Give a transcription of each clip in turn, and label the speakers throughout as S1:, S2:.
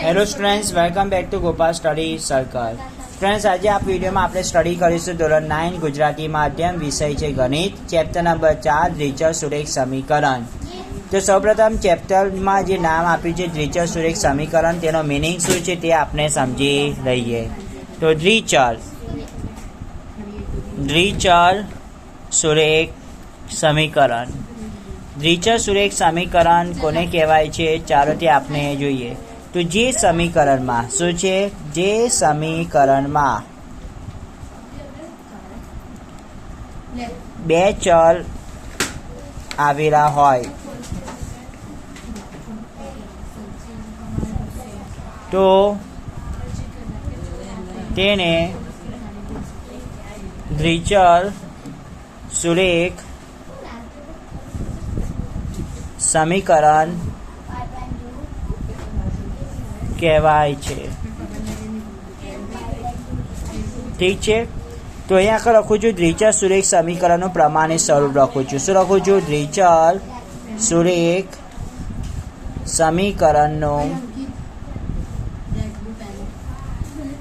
S1: Hello students, welcome back to Gopal study circle. Students, આજે આ વિડીયોમાં આપણે સ્ટડી કરીશું ધોરણ 9 ગુજરાતી માધ્યમ, વિષય છે ગણિત, ચેપ્ટર નંબર 4 દ્વિચલ સુરેખ સમીકરણ. તો સૌપ્રથમ ચેપ્ટરમાં જે નામ આપ્યું છે દ્વિચલ સુરેખ સમીકરણ, તેનો મિનિંગ શું છે તે આપણે સમજી લઈએ. તો દ્વિચલ સુરેખ સમીકરણ. દ્વિચલ સુરેખ સમીકરણ કોને કહેવાય છે? ચાલો તે આપણે જોઈએ. તો જે સમીકરણમાં શું છે? જે સમીકરણમાં બે ચલ આવેલા હોય તો તેને દ્વિચલ સુરેખ સમીકરણ કહેવાય છે. ઠીક છે. તો અહીંયા આગળ લખું છું દ્વિચલ સુરેખ સમીકરણનું પ્રમાણિત સ્વરૂપ લખું છું. શું લખું છું? દ્વિચલ સુરેખ સમીકરણનું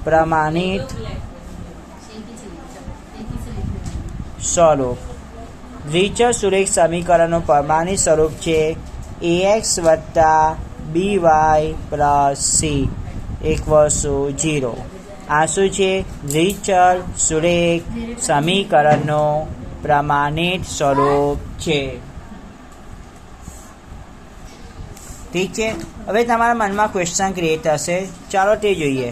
S1: પ્રમાણિત સ્વરૂપ. દ્વિચલ સુરેખ સમીકરણનું પ્રમાણિત સ્વરૂપ છે ax + by + c = 0. આ શું છે? દ્વિચલ સુરેખ સમીકરણનું પ્રમાણિત સ્વરૂપ છે. ઠીક છે. હવે તમારા મનમાં ક્વેશ્ચન ક્રિએટ થશે. ચાલો તે જોઈએ.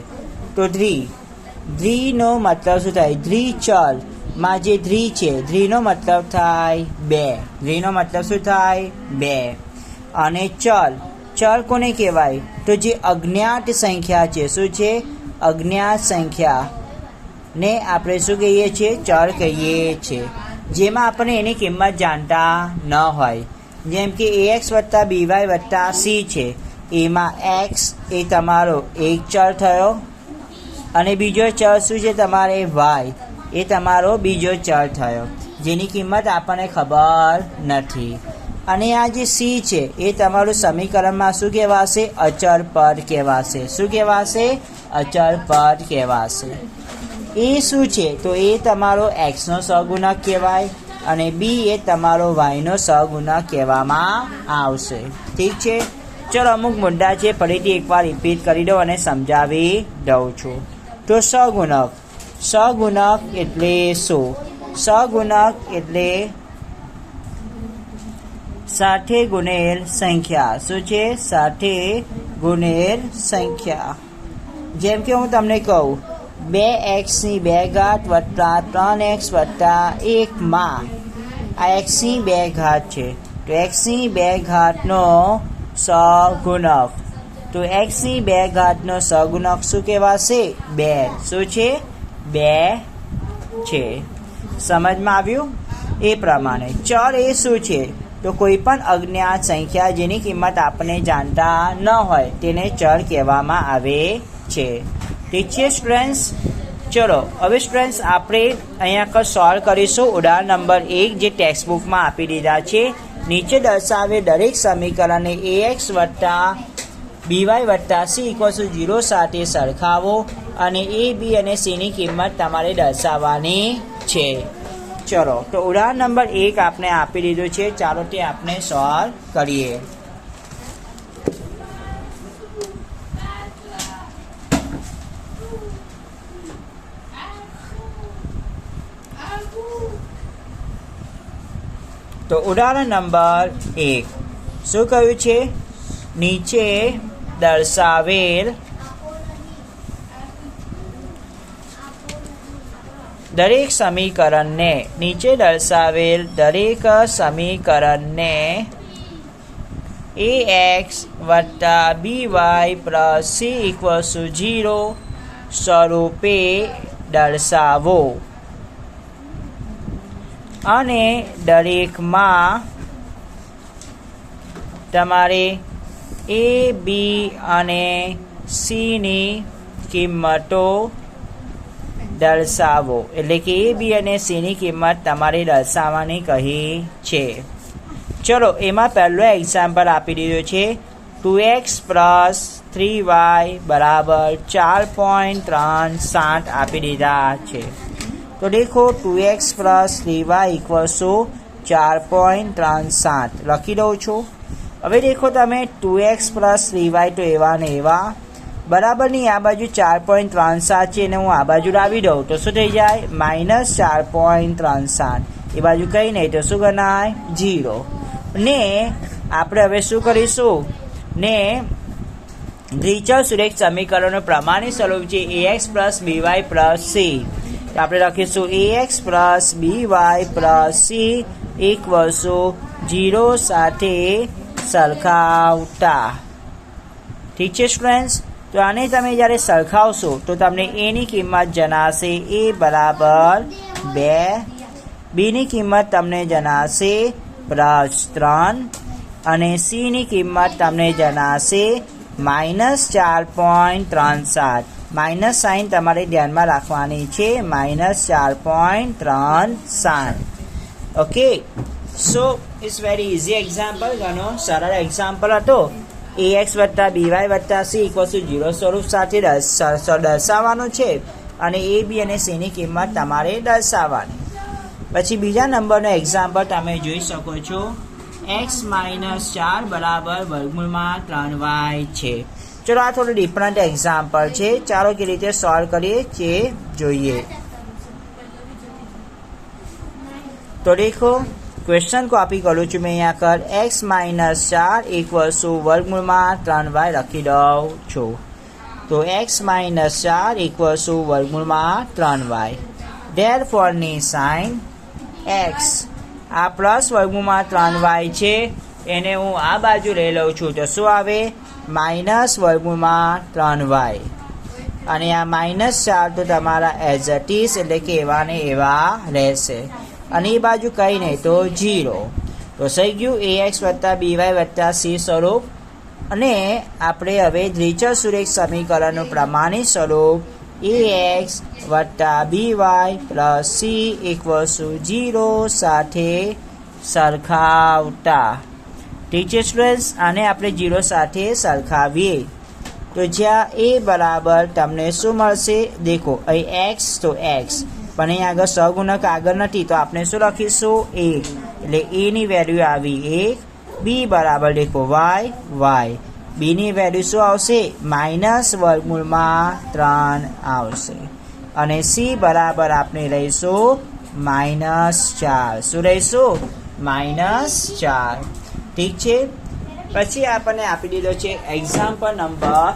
S1: તો દ્વિનો મતલબ શું થાય? દ્વિચલ માં જે દ્વિ છે, દ્વિનો મતલબ થાય બે. દ્વિનો મતલબ શું થાય? બે. અને ચલ કોને કહેવાય? તો જે અજ્ઞાત સંખ્યા છે. શું છે? અજ્ઞાત સંખ્યા ને આપણે શું કહીએ છીએ? ચલ કહીએ છીએ. જેમાં આપણે એની કિંમત જાણતા ન હોય. જેમ કે ax + by + c છે. એમાં x એ તમારો એક ચલ થયો અને બીજો ચલ શું છે? તમારે y એ તમારો બીજો ચલ થયો, જેની કિંમત આપણને ખબર નથી. અને આ જે c છે એ તમારું સમીકરણમાં શું કહેવાશે? અચળ પદ કહેવાશે. શું કહેવાશે? અચળ પદ કહેવાશે. એ શું છે? તો એ તમારો x નો સહગુણક કહેવાય અને b એ તમારો y નો સહગુણક કહેવામાં આવશે. ઠીક છે. ચલો, અમુક મુદ્દા છે, ફરીથી એકવાર રિપીટ કરી દઉં અને સમજાવી દઉં છું. તો સહગુણક એટલે શું? સહગુણક એટલે સાથે ગુણેલ સંખ્યા. શું છે? સાથે ગુણેલ સંખ્યા. જેમ કે હું તમને કહું 2x² + 3x + 1 માં આ x² છે. તો x² નો સહગુણક. તો x² નો સહગુણક શું કહેવાશે? 2. શું છે? 2 છે. સમજમાં આવ્યું? એ પ્રમાણે ચલ એ શું છે? તો કોઈ પણ અજ્ઞાત સંખ્યા જેની કિંમત આપણે જાણતા ન હોય તેને ચલ કહેવામાં આવે છે. ઠીક છે સ્ટુડન્ટ્સ? ચલો, હવે સ્ટુડન્ટ્સ આપણે અહીંયા આગળ સોલ્વ કરીશું. ઉદાહરણ નંબર 1 જે ટેક્સ્ટબુકમાં આપી દીધા છે. નીચે દર્શાવે દરેક સમીકરણને ax + by + c = 0 સાથે સરખાવો અને a, b અને c ની કિંમત તમારે દર્શાવવાની છે. ચલો, તો ઉદાહરણ નંબર 1 આપણે આપી દીધું છે. ચાલો તે આપણે સોલ્વ કરીએ. તો ઉદાહરણ નંબર 1 શું કહ્યું છે? નીચે દર્શાવેલ દરેક સમીકરણને ax + by + c = 0 સ્વરૂપે દર્શાવો અને દરેકમાં તમારે a, b અને c ની કિંમતો દર્શાવો. એટલે કે a, b અને c ની કિંમત તમારે દર્શાવવાની કહી છે. ચલો, એમાં પહેલો એક્ઝામ્પલ આપી દીધો છે 2x પ્લસ 3y બરાબર 4.37 આપી દીધા છે. તો દેખો 2x પ્લસ 3y ઇક્વલ્સ 4.37 લખી દઉં છું. હવે દેખો તમે 2x પ્લસ 3y તો એવા ને એવા બરાબર નહીં, આ બાજુ 4.37 છે અને હું આ બાજુ લાવી દઉં તો શું થઈ જાય -4.37. એ બાજુ કંઈ નહીં તો શું ગણાય 0. ને આપણે હવે શું કરીશું ને દ્વિચલ સુરેખ સમીકરણનું પ્રમાણિત સ્વરૂપ છે ax plus by plus c. તો આપણે લખીશું ax plus by plus c equals 0 સાથે સરખાવતા. ઠીક છે સ્ટુડન્ટ્સ. તો આને તમે જ્યારે સરખાવશો તો તમને એની કિંમત જણાશે a બરાબર 2, બીની કિંમત તમને જણાશે +3 અને સીની કિંમત તમને જણાશે -4.37. માઇનસ સાઇન તમારે ધ્યાનમાં રાખવાની છે, -4.37. Okay, so it's very easy example. ઘણો સરળ એક્ઝામ્પલ હતો. ax વત્તા by વત્તા c ઇક્વલ્સ 0 સ્વરૂપ સાથે દર્શાવવાનું છે અને a b અને c ની કિંમત તમારે દર્શાવવાની. પછી બીજા નંબરનો એક્ઝામ્પલ તમે જોઈ શકો છો. x -4 બરાબર વર્ગમૂળમાં 3y છે. ચલો આ થોડું ડિફરન્ટ એક્ઝામ્પલ છે. ચાલો કે રીતે સોલ્વ કરીએ તે જોઈએ. તો દેખો क्वेश्चन को कॉपी करूँ छू मैं यहाँ कर x -4 इक्वल्स वर्गमूळમાં 3y લખી દઉં છું. તો x -4 ઇક્વલ્સ વર્ગમૂળમાં 3y. ધેરફોર ની સાઇન x આ પ્લસ વર્ગમૂળમાં 3y છે એને હું આ બાજુ લઈ લઉં છું તો શું આવે માઇનસ વર્ગમૂળમાં 3y. અને આ -4 તો તમારા એઝ ઇટ ઇઝ એટલે કે એવા ને એવા રહેશે અને એ બાજુ કંઈ નહીં તો 0. તો થઈ ગયું ax વત્તા by વત્તા c સ્વરૂપ. અને આપણે હવે દ્વિચલ સુરેખ સમીકરણનું પ્રમાણિત સ્વરૂપ ax વત્તા by પ્લસ c ઇક્વલ્સ 0 સાથે સરખાવતા. ઠીક છે સ્ટુડન્ટ્સ. આને આપણે 0 સાથે સરખાવીએ તો જ્યાં a બરાબર તમને શું મળશે દેખો અહીં x તો x પણ અહીં આગળ સહગુણક આગળ નથી તો આપણે શું લખીશું 1 એટલે a ની વેલ્યુ આવી 1. b બરાબર દેખો y b ની વેલ્યુ શું આવશે -વર્ગમૂળમાં 3 આવશે અને c બરાબર આપણે લઈશું -4. શું લઈશું -4. ઠીક છે. પછી આપણને આપી દીધો છે એક્ઝામ્પલ નંબર